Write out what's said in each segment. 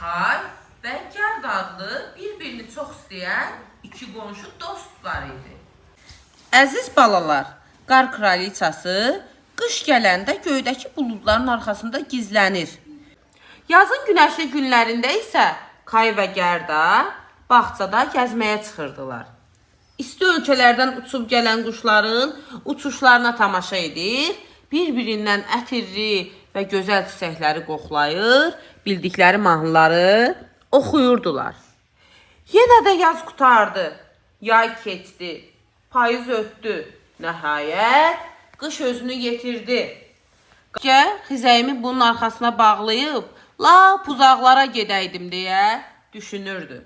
Kay və Gərd adlı bir-birini çox istəyən iki qonşu dostlar idi. Əziz balalar, Qar Kraliçası qış gələndə göydəki buludların arxasında gizlənir. Yazın günəşli günlərində isə Kay və Gərda bağçada gəzməyə çıxırdılar. İsti ölkələrdən uçub gələn quşların uçuşlarına tamaşa edir, bir-birindən ətirli və gözəl çiçəkləri qoxlayır, bildikləri mahnıları oxuyurdular. Yenə də yaz qutardı, yay keçdi, payız ötdü, nəhayət qış özünü yetirdi. Xizəyimi bunun arxasına bağlayıb, lap uzaqlara gedəydim deyə düşünürdü.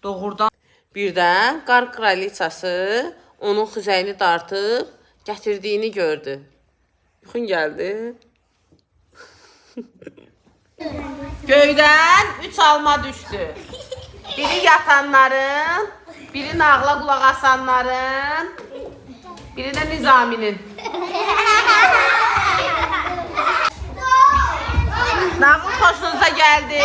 Doğrudan birdən Qar Kraliçası onun xizəyini dartıb gətirdiyini gördü. Yuxun gəldi. Göydən 3 alma düşdü. Biri yatanların, biri nağla qulaq asanların, biri də Nizaminin. Nağıl xoşunuza gəldi.